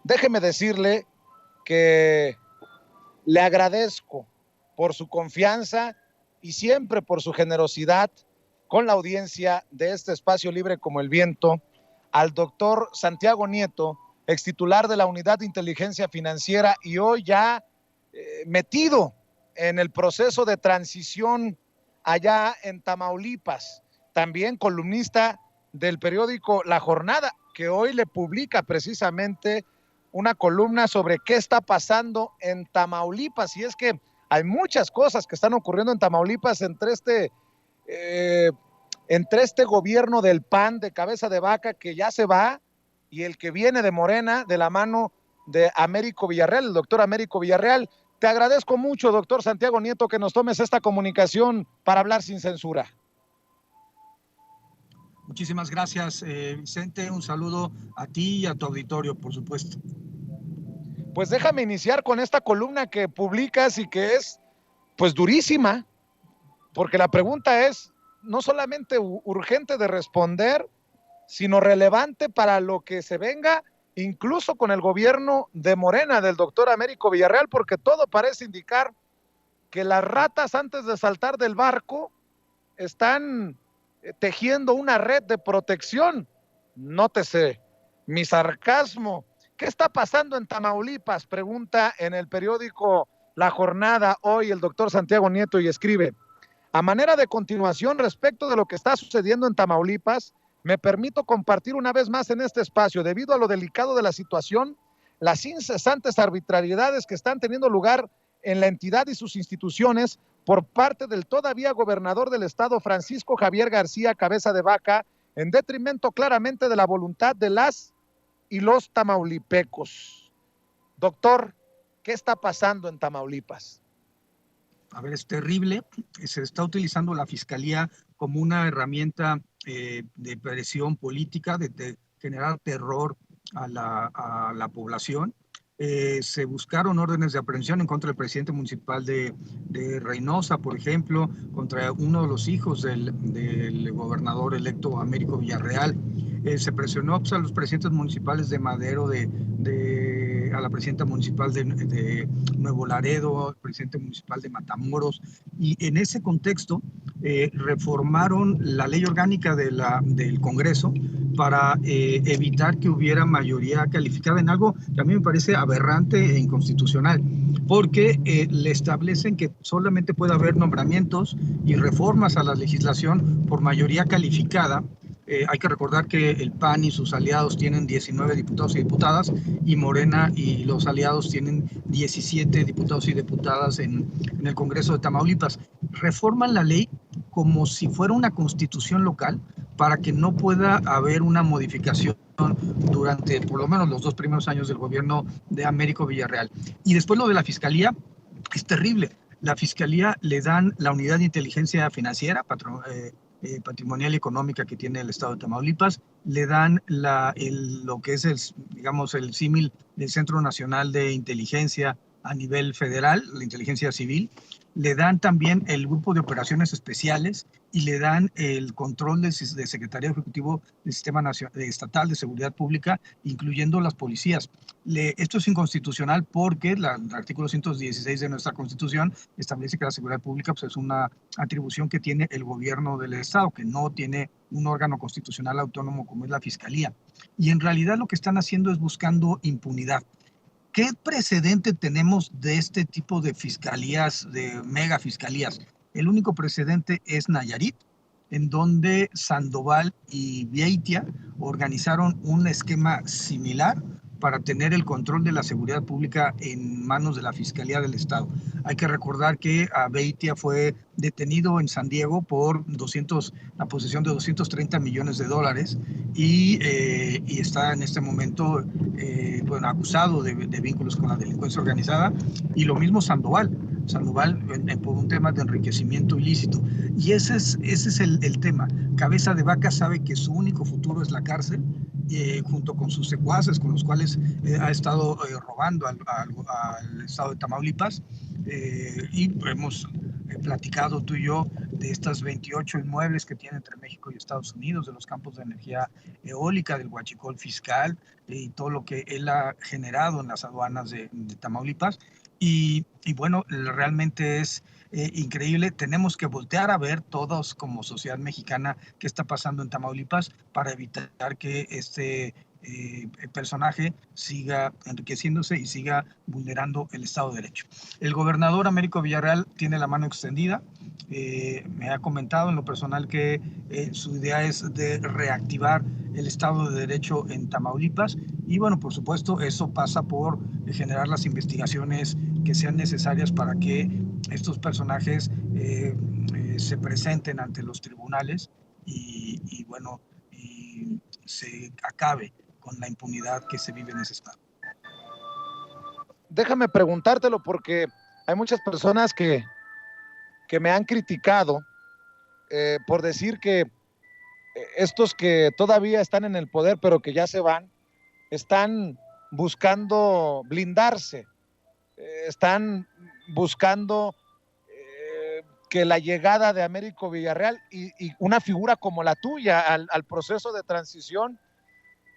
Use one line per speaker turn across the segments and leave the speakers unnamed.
Déjeme decirle que le agradezco por su confianza y siempre por su generosidad con la audiencia de este espacio libre como el viento, al doctor Santiago Nieto, extitular de la Unidad de Inteligencia Financiera y hoy ya metido en el proceso de transición allá en Tamaulipas, también columnista del periódico La Jornada, que hoy le publica precisamente una columna sobre qué está pasando en Tamaulipas. Y es que hay muchas cosas que están ocurriendo en Tamaulipas eh, entre este gobierno del PAN de cabeza de vaca que ya se va y el que viene de Morena de la mano de Américo Villarreal, el doctor Américo Villarreal. Te agradezco mucho, doctor Santiago Nieto, que nos tomes esta comunicación para hablar sin censura.
Muchísimas gracias, Vicente. Un saludo a ti y a tu auditorio, por supuesto.
Pues déjame iniciar con esta columna que publicas y que es pues durísima, porque la pregunta es no solamente urgente de responder, sino relevante para lo que se venga, incluso con el gobierno de Morena, del doctor Américo Villarreal, porque todo parece indicar que las ratas antes de saltar del barco están tejiendo una red de protección. Nótese mi sarcasmo. ¿Qué está pasando en Tamaulipas? Pregunta en el periódico La Jornada hoy el doctor Santiago Nieto y escribe: a manera de continuación respecto de lo que está sucediendo en Tamaulipas, me permito compartir una vez más en este espacio, debido a lo delicado de la situación, las incesantes arbitrariedades que están teniendo lugar en la entidad y sus instituciones por parte del todavía gobernador del estado, Francisco Javier García Cabeza de Vaca, en detrimento claramente de la voluntad de las y los tamaulipecos. Doctor, ¿qué está pasando en Tamaulipas?
A ver, es terrible. Se está utilizando la fiscalía como una herramienta de presión política, de generar terror a la población. Se buscaron órdenes de aprehensión en contra del presidente municipal de Reynosa, por ejemplo, contra uno de los hijos del gobernador electo Américo Villarreal. Se presionó pues, a los presidentes municipales de Madero, a la presidenta municipal de Nuevo Laredo, al presidente municipal de Matamoros, y en ese contexto reformaron la ley orgánica del Congreso para evitar que hubiera mayoría calificada en algo que a mí me parece aberrante e inconstitucional, porque le establecen que solamente puede haber nombramientos y reformas a la legislación por mayoría calificada. Hay que recordar que el PAN y sus aliados tienen 19 diputados y diputadas y Morena y los aliados tienen 17 diputados y diputadas en el Congreso de Tamaulipas. Reforman la ley como si fuera una constitución local para que no pueda haber una modificación durante por lo menos los 2 primeros años del gobierno de Américo Villarreal. Y después lo de la fiscalía es terrible. La fiscalía le dan la unidad de inteligencia financiera, patrimonial y económica que tiene el estado de Tamaulipas, le dan lo que es digamos, el símil del Centro Nacional de Inteligencia a nivel federal, la inteligencia civil, le dan también el grupo de operaciones especiales y le dan el control del secretario ejecutivo del Sistema Estatal de Seguridad Pública, incluyendo las policías. Esto es inconstitucional porque el artículo 116 de nuestra Constitución establece que la seguridad pública pues, es una atribución que tiene el gobierno del Estado, que no tiene un órgano constitucional autónomo como es la Fiscalía. Y en realidad lo que están haciendo es buscando impunidad. ¿Qué precedente tenemos de este tipo de fiscalías, de mega fiscalías? El único precedente es Nayarit, en donde Sandoval y Beitia organizaron un esquema similar para tener el control de la seguridad pública en manos de la Fiscalía del Estado. Hay que recordar que Beitia fue detenido en San Diego por la posesión de $230 millones y está en este momento acusado de vínculos con la delincuencia organizada, y lo mismo Sandoval por un tema de enriquecimiento ilícito. Y ese es el tema. Cabeza de Vaca sabe que su único futuro es la cárcel, junto con sus secuaces con los cuales ha estado robando al estado de Tamaulipas, y hemos platicado tú y yo de estas 28 inmuebles que tiene entre México y Estados Unidos, de los campos de energía eólica, del huachicol fiscal y todo lo que él ha generado en las aduanas de Tamaulipas. Y bueno, realmente es increíble. Tenemos que voltear a ver todos como sociedad mexicana qué está pasando en Tamaulipas para evitar que este personaje siga enriqueciéndose y siga vulnerando el Estado de Derecho. El gobernador Américo Villarreal tiene la mano extendida. Me ha comentado en lo personal que su idea es de reactivar el Estado de Derecho en Tamaulipas y bueno, por supuesto, eso pasa por generar las investigaciones que sean necesarias para que estos personajes se presenten ante los tribunales y bueno, y se acabe con la impunidad que se vive en ese estado.
Déjame preguntártelo porque hay muchas personas que me han criticado por decir que estos que todavía están en el poder pero que ya se van, están buscando blindarse, están buscando que la llegada de Américo Villarreal y una figura como la tuya al proceso de transición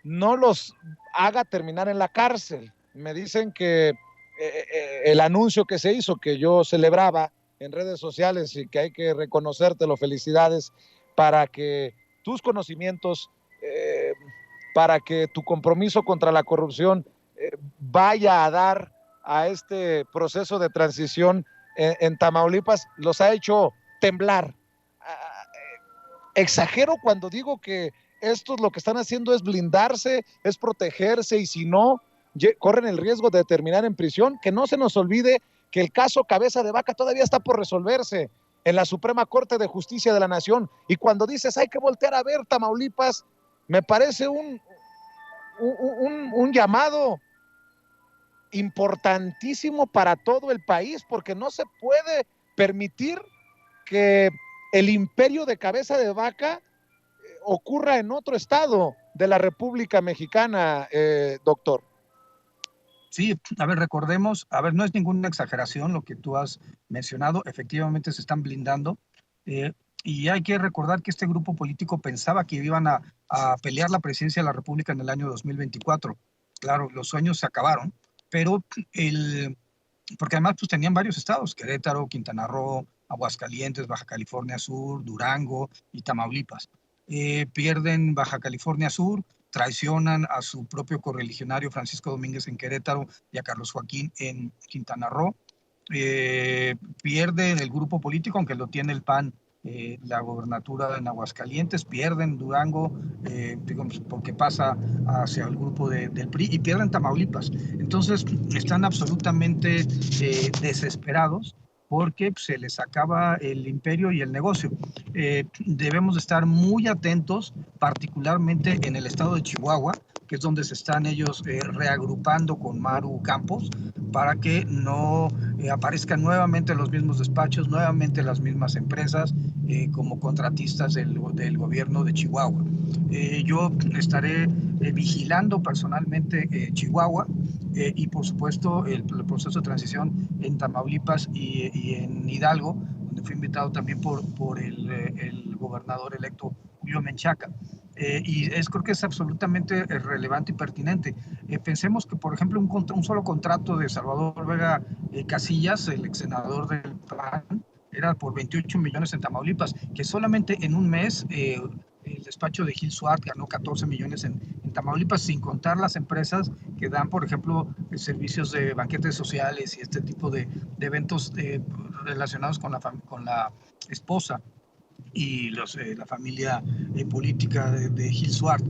no los haga terminar en la cárcel. Me dicen que el anuncio que se hizo, que yo celebraba en redes sociales y que hay que reconocértelo, felicidades, para que tus conocimientos, para que tu compromiso contra la corrupción vaya a dar a este proceso de transición en Tamaulipas, los ha hecho temblar. Exagero cuando digo que estos lo que están haciendo es blindarse, es protegerse y si no, corren el riesgo de terminar en prisión. Que no se nos olvide que el caso Cabeza de Vaca todavía está por resolverse en la Suprema Corte de Justicia de la Nación. Y cuando dices hay que voltear a ver Tamaulipas, me parece un llamado importantísimo para todo el país, porque no se puede permitir que el imperio de Cabeza de Vaca ocurra en otro estado de la República Mexicana, doctor.
Sí, a ver, recordemos, a ver, no es ninguna exageración lo que tú has mencionado, efectivamente se están blindando y hay que recordar que este grupo político pensaba que iban a pelear la presidencia de la República en el año 2024. Claro, los sueños se acabaron, pero porque además pues tenían varios estados, Querétaro, Quintana Roo, Aguascalientes, Baja California Sur, Durango y Tamaulipas. Pierden Baja California Sur, traicionan a su propio correligionario Francisco Domínguez en Querétaro y a Carlos Joaquín en Quintana Roo. Pierden el grupo político, aunque lo tiene el PAN, la gobernatura en Aguascalientes, pierden Durango, digamos, porque pasa hacia el grupo del PRI y pierden Tamaulipas. Entonces están absolutamente desesperados porque se les acaba el imperio y el negocio. Debemos estar muy atentos, particularmente en el estado de Chihuahua, que es donde se están ellos reagrupando con Maru Campos, para que no aparezcan nuevamente los mismos despachos, nuevamente las mismas empresas como contratistas del gobierno de Chihuahua. Yo estaré vigilando personalmente Chihuahua y por supuesto el proceso de transición en Tamaulipas y en Hidalgo, donde fui invitado también por el gobernador electo Julio Menchaca. Creo que es absolutamente relevante y pertinente. Pensemos que, por ejemplo, un solo contrato de Salvador Vega Casillas, el ex senador del PAN, era por 28 millones en Tamaulipas, que solamente en un mes el despacho de Gil Suart ganó 14 millones en Tamaulipas, sin contar las empresas que dan, por ejemplo, servicios de banquetes sociales y este tipo de eventos relacionados con la esposa y la familia política de Gil Suart.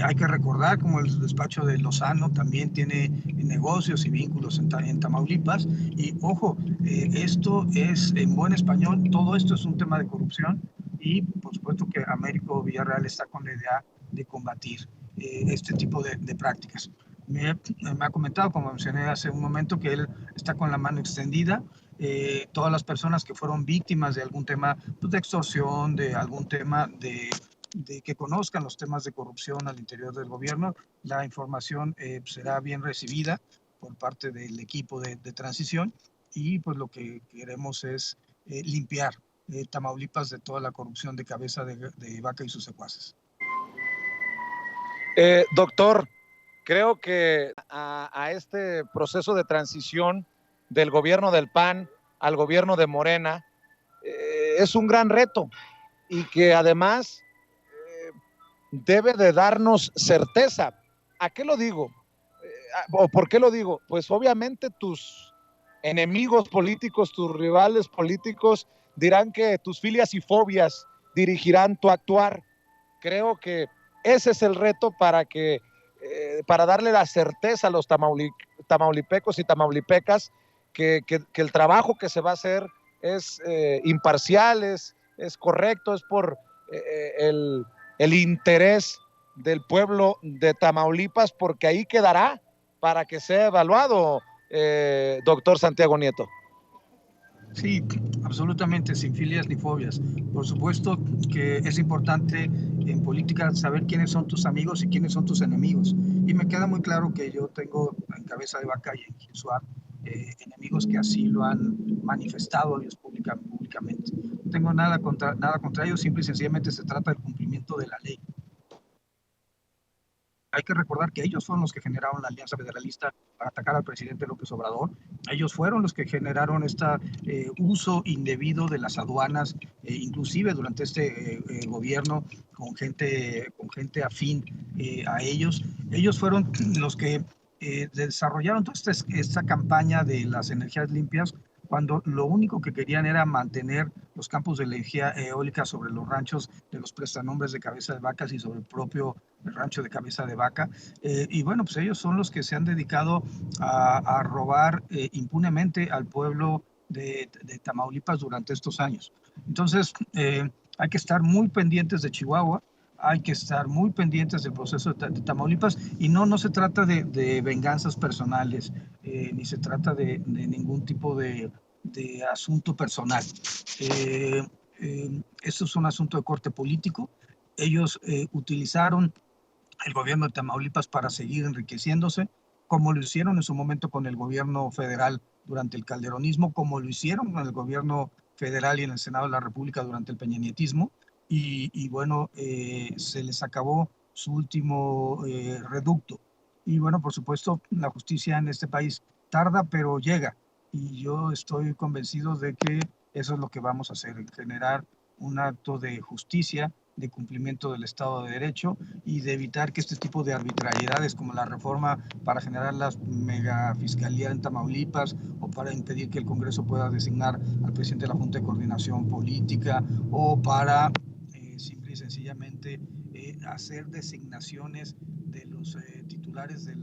Hay que recordar como el despacho de Lozano también tiene negocios y vínculos en Tamaulipas. Y ojo, esto es en buen español, todo esto es un tema de corrupción y por supuesto que Américo Villarreal está con la idea de combatir este tipo de prácticas. Me ha comentado, como mencioné hace un momento, que él está con la mano extendida. Todas las personas que fueron víctimas de algún tema pues, de extorsión, de algún tema de que conozcan los temas de corrupción al interior del gobierno, la información será bien recibida por parte del equipo de transición y pues lo que queremos es limpiar Tamaulipas de toda la corrupción de Cabeza de Vaca y sus secuaces.
Doctor, creo que a este proceso de transición del gobierno del PAN al gobierno de Morena es un gran reto y que además debe de darnos certeza. ¿A qué lo digo? ¿O por qué lo digo? Pues obviamente tus enemigos políticos, tus rivales políticos dirán que tus filias y fobias dirigirán tu actuar. Creo que ese es el reto para darle la certeza a los tamaulipecos y tamaulipecas que el trabajo que se va a hacer es imparcial, es correcto, es por el interés del pueblo de Tamaulipas, porque ahí quedará para que sea evaluado, doctor Santiago Nieto.
Sí, absolutamente, sin filias ni fobias. Por supuesto que es importante en política saber quiénes son tus amigos y quiénes son tus enemigos. Y me queda muy claro que yo tengo en Cabeza de Vaca y en Quinsuar enemigos que así lo han manifestado ellos públicamente. No tengo nada contra ellos, simple y sencillamente se trata del cumplimiento de la ley. Hay que recordar que ellos fueron los que generaron la Alianza Federalista para atacar al presidente López Obrador. Ellos fueron los que generaron este uso indebido de las aduanas, inclusive durante este gobierno, con gente afín a ellos. Ellos fueron los que desarrollaron toda esta campaña de las energías limpias, cuando lo único que querían era mantener los campos de energía eólica sobre los ranchos de los prestanombres de Cabeza de Vacas y sobre el propio rancho de Cabeza de Vaca. Y bueno, pues ellos son los que se han dedicado a robar impunemente al pueblo de Tamaulipas durante estos años. Entonces, hay que estar muy pendientes de Chihuahua, hay que estar muy pendientes del proceso de Tamaulipas, y no se trata de venganzas personales, ni se trata de ningún tipo de asunto personal. Esto es un asunto de corte político. Ellos utilizaron el gobierno de Tamaulipas para seguir enriqueciéndose, como lo hicieron en su momento con el gobierno federal durante el calderonismo, como lo hicieron con el gobierno federal y en el Senado de la República durante el peñanietismo. Y bueno, se les acabó su último reducto. Y bueno, por supuesto, la justicia en este país tarda, pero llega. Y yo estoy convencido de que eso es lo que vamos a hacer, generar un acto de justicia, de cumplimiento del Estado de Derecho y de evitar que este tipo de arbitrariedades como la reforma para generar la megafiscalía en Tamaulipas o para impedir que el Congreso pueda designar al presidente de la Junta de Coordinación Política o para simple y sencillamente hacer designaciones de los titulares del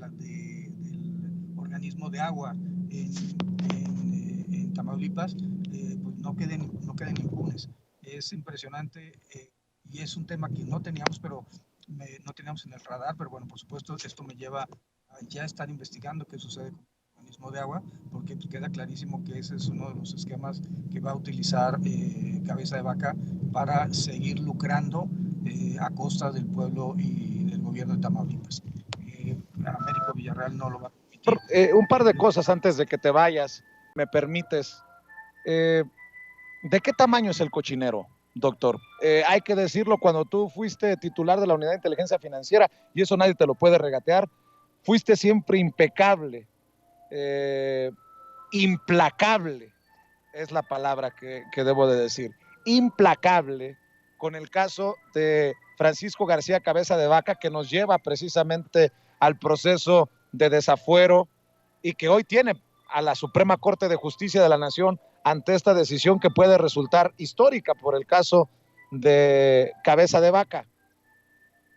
organismo de agua en Tamaulipas, pues no queden impunes. Es impresionante y es un tema que no teníamos, no teníamos en el radar, pero bueno, por supuesto, esto me lleva a ya estar investigando qué sucede con el organismo de agua, porque pues, queda clarísimo que ese es uno de los esquemas que va a utilizar Cabeza de Vaca para seguir lucrando a costa del pueblo y del gobierno de Tamaulipas. Américo Villarreal no lo va a permitir.
Un par de cosas antes de que te vayas, me permites. ¿De qué tamaño es el cochinero, doctor? Hay que decirlo, cuando tú fuiste titular de la Unidad de Inteligencia Financiera, y eso nadie te lo puede regatear, fuiste siempre impecable, implacable, es la palabra que debo de decir, implacable, con el caso de Francisco García Cabeza de Vaca, que nos lleva precisamente al proceso de desafuero y que hoy tiene a la Suprema Corte de Justicia de la Nación ante esta decisión que puede resultar histórica por el caso de Cabeza de Vaca.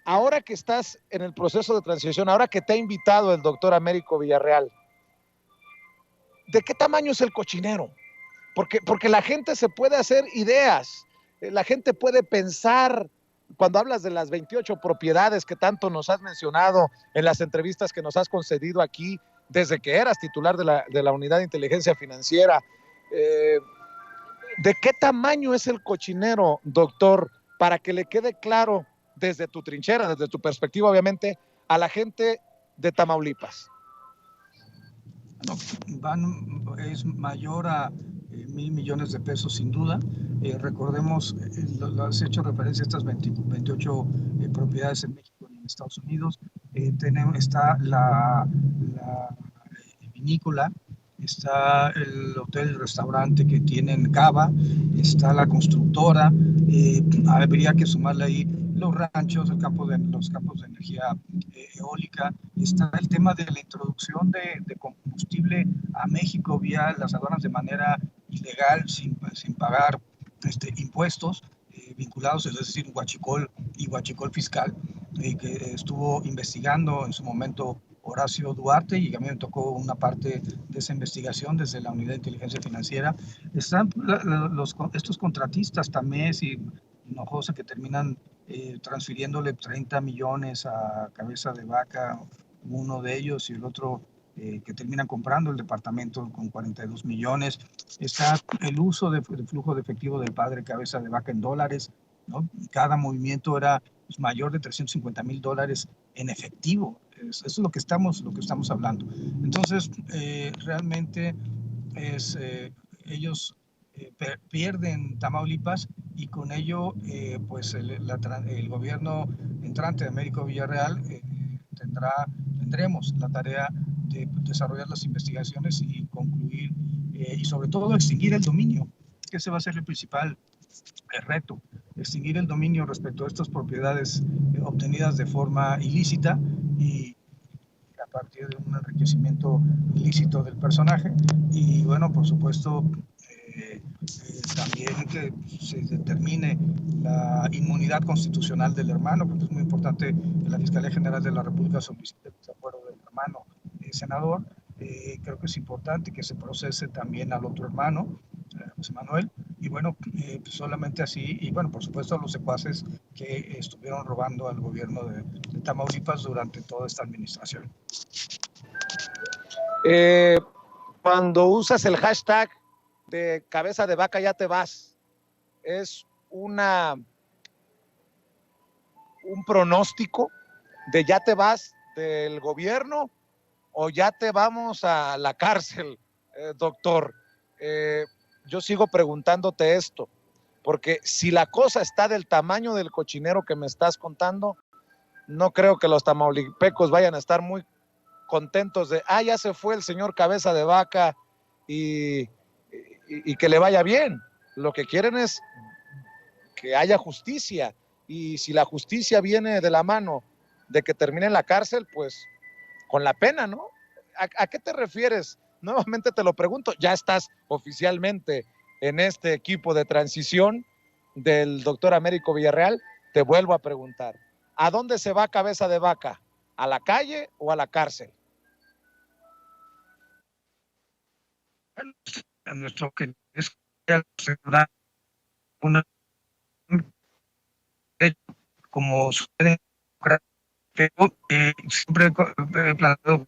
Ahora que estás en el proceso de transición, ahora que te ha invitado el doctor Américo Villarreal, ¿de qué tamaño es el cochinero? Porque la gente se puede hacer ideas, la gente puede pensar, cuando hablas de las 28 propiedades que tanto nos has mencionado en las entrevistas que nos has concedido aquí, desde que eras titular de la Unidad de Inteligencia Financiera, ¿de qué tamaño es el cochinero, doctor? Para que le quede claro desde tu trinchera, desde tu perspectiva, obviamente, a la gente de Tamaulipas.
No, es mayor a 1,000 millones de pesos sin duda. Recordemos, has hecho referencia a estas 28 propiedades en México y en Estados Unidos. Está la vinícola, está el hotel, el restaurante que tienen Cava, está la constructora, habría que sumarle ahí los ranchos, los campos de energía eólica, está el tema de la introducción de combustible a México vía las aduanas de manera ilegal, sin pagar impuestos vinculados, es decir, huachicol y huachicol fiscal, que estuvo investigando en su momento Horacio Duarte, y a mí me tocó una parte de esa investigación desde la Unidad de Inteligencia Financiera. Están estos contratistas, Tamés y Hinojosa, que terminan transfiriéndole 30 millones a Cabeza de Vaca, uno de ellos, y el otro que terminan comprando el departamento con 42 millones. Está el uso de flujo de efectivo del padre Cabeza de Vaca en dólares, ¿no? Cada movimiento era mayor de $350,000 en efectivo. Eso es lo que estamos hablando. Entonces, realmente ellos pierden Tamaulipas, y con ello, pues el gobierno entrante de Américo Villarreal tendremos la tarea de desarrollar las investigaciones y concluir, y sobre todo extinguir el dominio, que ese va a ser el principal reto, extinguir el dominio respecto a estas propiedades obtenidas de forma ilícita y a partir de un enriquecimiento ilícito del personaje. Y bueno, por supuesto, también que se determine la inmunidad constitucional del hermano, porque es muy importante que la Fiscalía General de la República solicite el desafuero del hermano senador. Creo que es importante que se procese también al otro hermano, José Manuel, y bueno, pues solamente así, y bueno, por supuesto, los secuaces que estuvieron robando al gobierno de Tamaulipas durante toda esta administración.
Cuando usas el hashtag de Cabeza de Vaca ya te vas, ¿es un pronóstico de ya te vas del gobierno o ya te vamos a la cárcel, doctor? Yo sigo preguntándote esto, porque si la cosa está del tamaño del cochinero que me estás contando, no creo que los tamaulipecos vayan a estar muy contentos de, ya se fue el señor Cabeza de Vaca y que le vaya bien. Lo que quieren es que haya justicia, y si la justicia viene de la mano de que termine en la cárcel, pues con la pena, ¿no? ¿A qué te refieres? Nuevamente te lo pregunto, ya estás oficialmente en este equipo de transición del doctor Américo Villarreal. Te vuelvo a preguntar, ¿a dónde se va Cabeza de Vaca? ¿A la calle o a la cárcel?
Nuestro que es una como sucede, pero siempre he planteado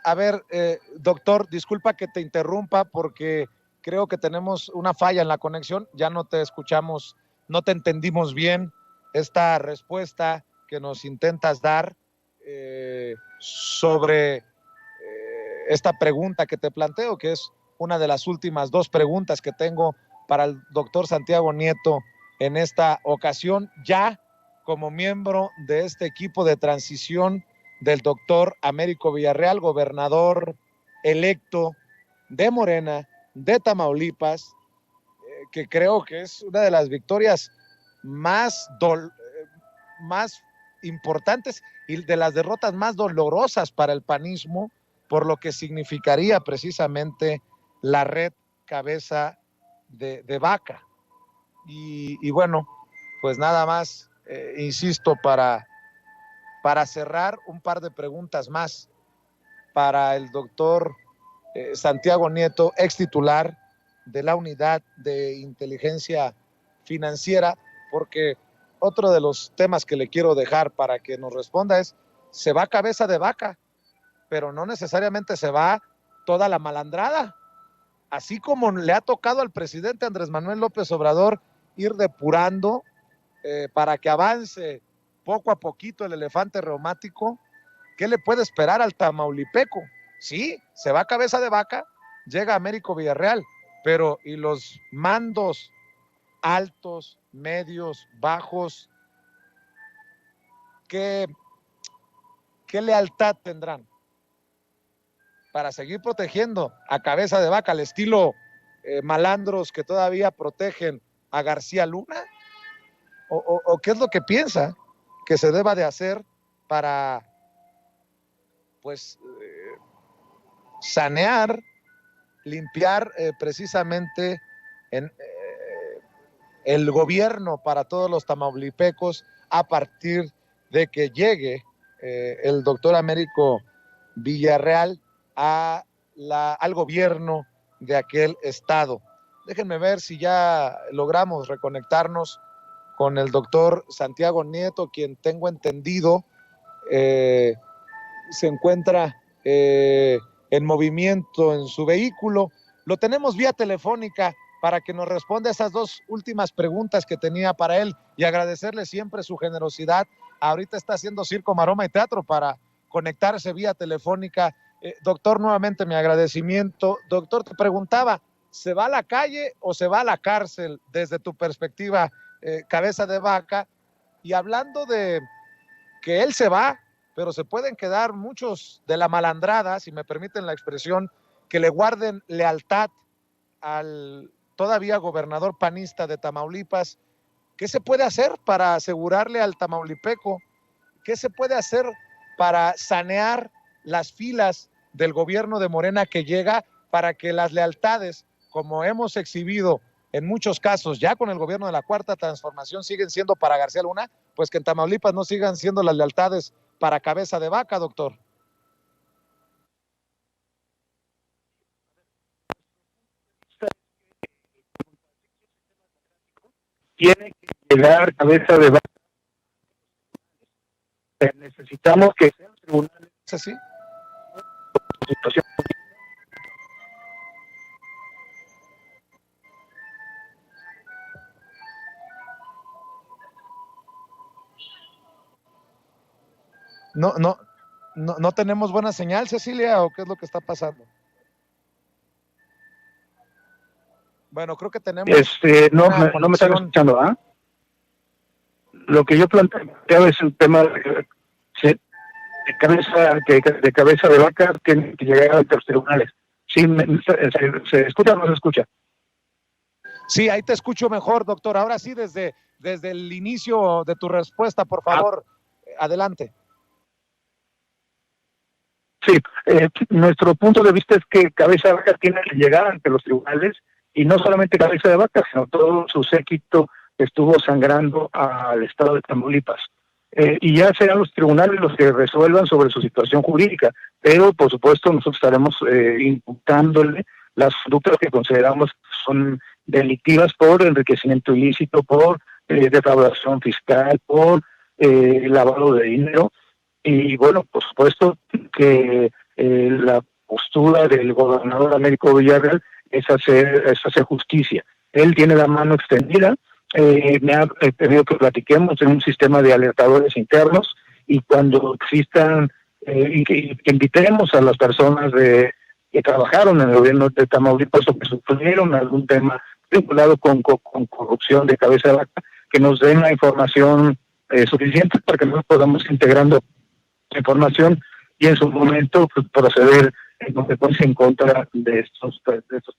a ver, doctor, disculpa que te interrumpa porque creo que tenemos una falla en la conexión, ya no te escuchamos, no te entendimos bien esta respuesta que nos intentas dar sobre esta pregunta que te planteo, que es una de las últimas dos preguntas que tengo para el doctor Santiago Nieto en esta ocasión, ya como miembro de este equipo de transición del doctor Américo Villarreal, gobernador electo de Morena, de Tamaulipas, que creo que es una de las victorias más importantes y de las derrotas más dolorosas para el panismo, por lo que significaría precisamente la red Cabeza de Vaca. Y bueno, pues nada más, insisto, para cerrar, un par de preguntas más para el doctor Santiago Nieto, ex titular de la Unidad de Inteligencia Financiera, porque otro de los temas que le quiero dejar para que nos responda es, se va Cabeza de Vaca, pero no necesariamente se va toda la malandrada. Así como le ha tocado al presidente Andrés Manuel López Obrador ir depurando para que avance poco a poquito el elefante reumático, ¿qué le puede esperar al tamaulipeco? Sí, se va a Cabeza de Vaca, llega a Américo Villarreal, pero ¿y los mandos altos, medios, bajos? ¿Qué lealtad tendrán para seguir protegiendo a Cabeza de Vaca al estilo malandros que todavía protegen a García Luna? ¿O qué es lo que piensa que se deba de hacer para, pues, sanear, limpiar precisamente el gobierno para todos los tamaulipecos a partir de que llegue el doctor Américo Villarreal al gobierno de aquel estado? Déjenme ver si ya logramos reconectarnos con el doctor Santiago Nieto, quien tengo entendido se encuentra en movimiento en su vehículo. Lo tenemos vía telefónica para que nos responda esas dos últimas preguntas que tenía para él y agradecerle siempre su generosidad. Ahorita está haciendo circo, maroma y teatro para conectarse vía telefónica. Doctor, nuevamente mi agradecimiento. Doctor, te preguntaba, ¿se va a la calle o se va a la cárcel desde tu perspectiva, Cabeza de Vaca? Y hablando de que él se va, pero se pueden quedar muchos de la malandrada, si me permiten la expresión, que le guarden lealtad al todavía gobernador panista de Tamaulipas. ¿Qué se puede hacer para asegurarle al tamaulipeco? ¿Qué se puede hacer para sanear las filas del gobierno de Morena que llega para que las lealtades, como hemos exhibido en muchos casos ya con el gobierno de la Cuarta Transformación, siguen siendo para García Luna, pues que en Tamaulipas no sigan siendo las lealtades para Cabeza de Vaca, doctor?
Tiene que llegar Cabeza de Vaca. Necesitamos que sean tribunales.
¿Es así?
Situación.
No tenemos buena señal, Cecilia, ¿o qué es lo que está pasando? Bueno, creo que tenemos
no me están escuchando, ¿ah? Lo que yo planteaba es el tema de cabeza de Vaca, tiene que llegar a los tribunales. ¿Sí, se escucha o no se escucha?
Sí, ahí te escucho mejor, doctor. Ahora sí, desde el inicio de tu respuesta, por favor, adelante.
Sí, nuestro punto de vista es que Cabeza de Vaca tiene que llegar ante los tribunales, y no solamente Cabeza de Vaca, sino todo su séquito que estuvo sangrando al estado de Tamaulipas. Y ya serán los tribunales los que resuelvan sobre su situación jurídica, pero por supuesto nosotros estaremos imputándole las conductas que consideramos son delictivas por enriquecimiento ilícito, por defraudación fiscal, por lavado de dinero. Y bueno, por supuesto que la postura del gobernador Américo Villarreal es hacer justicia. Él tiene la mano extendida, me ha pedido que platiquemos en un sistema de alertadores internos, y cuando existan, y que invitemos a las personas que trabajaron en el gobierno de Tamaulipas o que sufrieron algún tema vinculado con corrupción de Cabeza de Vaca, que nos den la información suficiente para que nosotros podamos ir integrando información y en su momento pues, proceder en consecuencia en contra de estos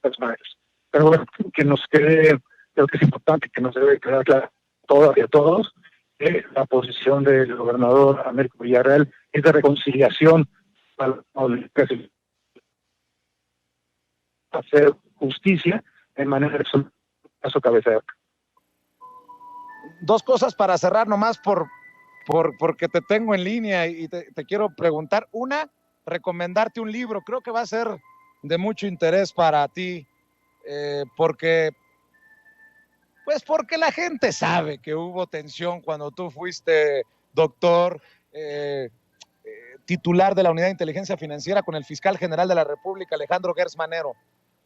personajes. Pero bueno, que nos quede, creo que es importante que nos debe quedar claro todas y a todos que la posición del gobernador Américo Villarreal es de reconciliación para hacer justicia en manera de caso Cabeza de Vaca.
Dos cosas para cerrar nomás porque te tengo en línea y te quiero preguntar. Una, recomendarte un libro. Creo que va a ser de mucho interés para ti, porque la gente sabe que hubo tensión cuando tú fuiste doctor, titular de la Unidad de Inteligencia Financiera con el fiscal general de la República, Alejandro Gertz Manero.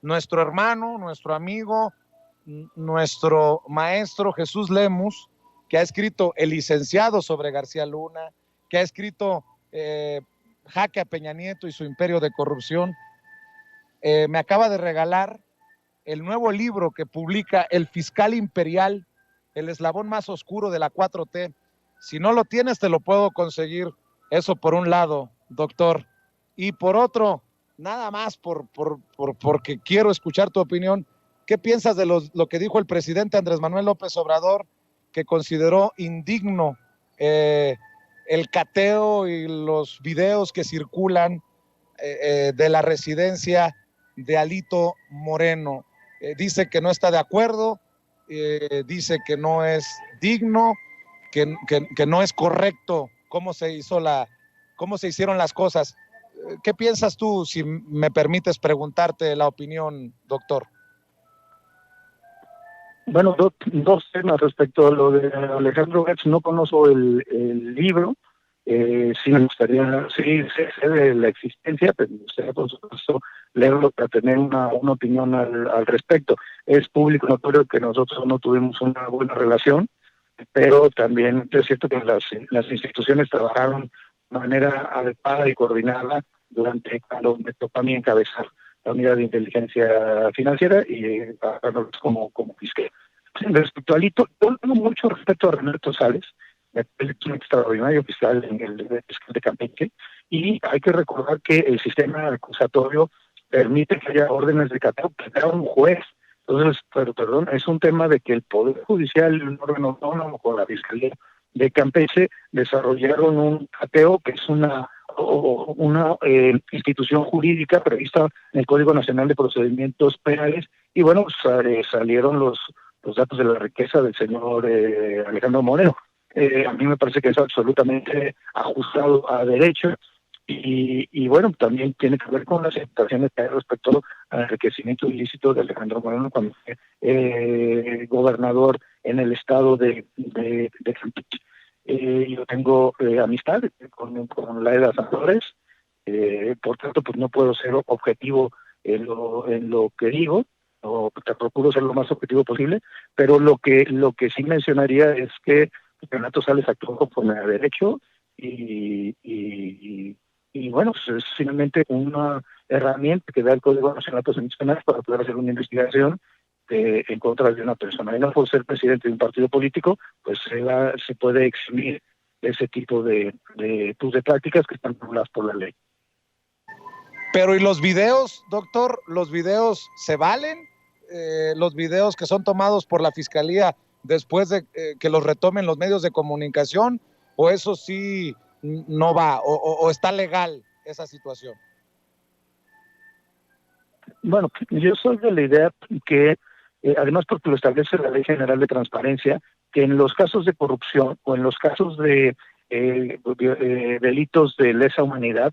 Nuestro hermano, nuestro amigo, nuestro maestro Jesús Lemus que ha escrito el licenciado sobre García Luna, que ha escrito Jaque a Peña Nieto y su imperio de corrupción. Me acaba de regalar el nuevo libro que publica El Fiscal Imperial, el eslabón más oscuro de la 4T. Si no lo tienes, te lo puedo conseguir. Eso por un lado, doctor. Y por otro, nada más porque quiero escuchar tu opinión. ¿Qué piensas de lo que dijo el presidente Andrés Manuel López Obrador, que consideró indigno el cateo y los videos que circulan de la residencia de Alito Moreno? Dice que no está de acuerdo, dice que no es digno, que no es correcto cómo se hicieron las cosas. ¿Qué piensas tú, si me permites preguntarte la opinión, doctor?
Bueno, dos temas respecto a lo de Alejandro Gertz. No conozco el libro, sí me gustaría, sí sé de la existencia, pero me gustaría, por supuesto, leerlo para tener una opinión al respecto. Es público notorio que nosotros no tuvimos una buena relación, pero también es cierto que las instituciones trabajaron de manera adecuada y coordinada cuando me tocó a mí encabezar la unidad de inteligencia financiera y como fiscal. Respecto a Alito, yo tengo mucho respeto a Renato Sales, es un extraordinario fiscal en el fiscal de Campeche, y hay que recordar que el sistema acusatorio permite que haya órdenes de cateo que da un juez. Entonces, perdón, es un tema de que el Poder Judicial, un órgano autónomo con la Fiscalía de Campeche, desarrollaron un cateo que es una institución jurídica prevista en el Código Nacional de Procedimientos Penales, y bueno, salieron los datos de la riqueza del señor Alejandro Moreno. A mí me parece que es absolutamente ajustado a derecho, y bueno, también tiene que ver con las situaciones que hay respecto al enriquecimiento ilícito de Alejandro Moreno cuando fue gobernador en el estado de Campeche. Yo tengo amistad con Laida Santorres, por tanto, pues no puedo ser objetivo en lo que digo, o te procuro ser lo más objetivo posible, pero lo que sí mencionaría es que Renato Sales actuó conforme a derecho, y bueno, pues es finalmente una herramienta que da el Código Nacional de Procedimientos Penales para poder hacer una investigación en contra de una persona. Y no por ser presidente de un partido político, pues se puede eximir ese tipo de prácticas que están reguladas por la ley.
Pero ¿y los videos, doctor? ¿Los videos se valen? ¿Los videos que son tomados por la Fiscalía después de que los retomen los medios de comunicación? ¿O eso sí no va? ¿O está legal esa situación?
Bueno, yo soy de la idea que, además porque lo establece la Ley General de Transparencia, que en los casos de corrupción o en los casos de delitos de lesa humanidad,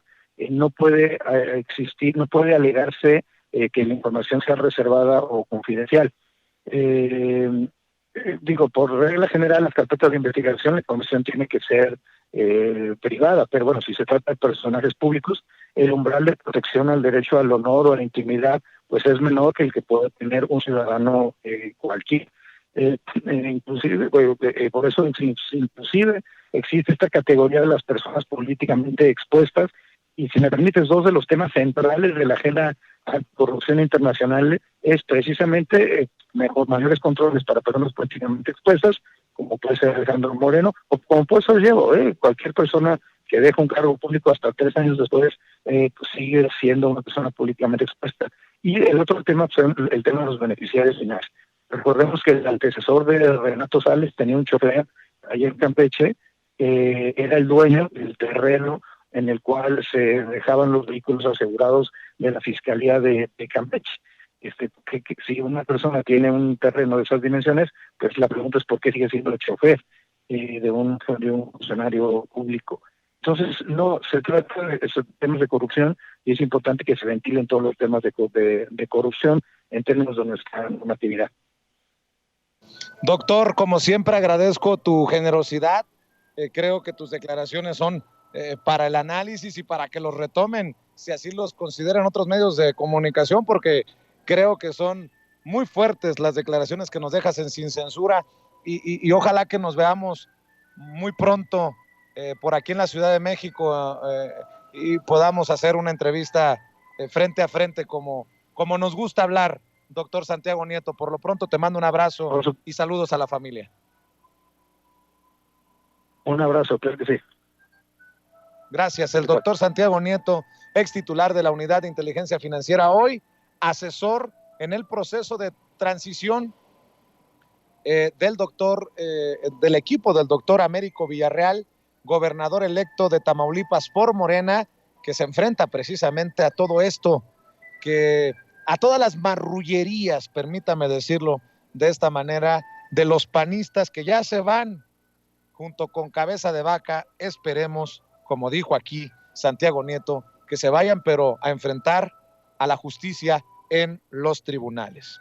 no puede existir, no puede alegarse que la información sea reservada o confidencial. Digo, por regla general, las carpetas de investigación, la información tiene que ser privada, pero bueno, si se trata de personajes públicos, el umbral de protección al derecho al honor o a la intimidad, pues es menor que el que puede tener un ciudadano cualquiera. Inclusive, por eso inclusive existe esta categoría de las personas políticamente expuestas, y si me permites, dos de los temas centrales de la agenda anticorrupción internacional es precisamente mayores controles para personas políticamente expuestas, como puede ser Alejandro Moreno, o como puede ser yo, cualquier persona que deja un cargo público hasta 3 años después, pues sigue siendo una persona políticamente expuesta. Y el otro tema, pues, el tema de los beneficiarios finales. Recordemos que el antecesor de Renato Sales tenía un chofer allá en Campeche, era el dueño del terreno en el cual se dejaban los vehículos asegurados de la Fiscalía de Campeche. Que si una persona tiene un terreno de esas dimensiones, pues la pregunta es por qué sigue siendo el chofer de un funcionario público. Entonces, no, se trata de temas de corrupción, y es importante que se ventilen todos los temas de corrupción en términos de nuestra normatividad.
Doctor, como siempre agradezco tu generosidad. Creo que tus declaraciones son para el análisis y para que los retomen, si así los consideran otros medios de comunicación, porque creo que son muy fuertes las declaraciones que nos dejas en Sin Censura, y ojalá que nos veamos muy pronto por aquí en la Ciudad de México y podamos hacer una entrevista frente a frente como nos gusta hablar, doctor Santiago Nieto. Por lo pronto te mando un abrazo y saludos a la familia.
Un abrazo, claro que sí.
Gracias, el doctor Santiago Nieto, ex titular de la Unidad de Inteligencia Financiera, hoy asesor en el proceso de transición del equipo del doctor Américo Villarreal, gobernador electo de Tamaulipas por Morena, que se enfrenta precisamente a todo esto, a todas las marrullerías, permítame decirlo de esta manera, de los panistas que ya se van junto con Cabeza de Vaca. Esperemos, como dijo aquí Santiago Nieto, que se vayan, pero a enfrentar a la justicia en los tribunales.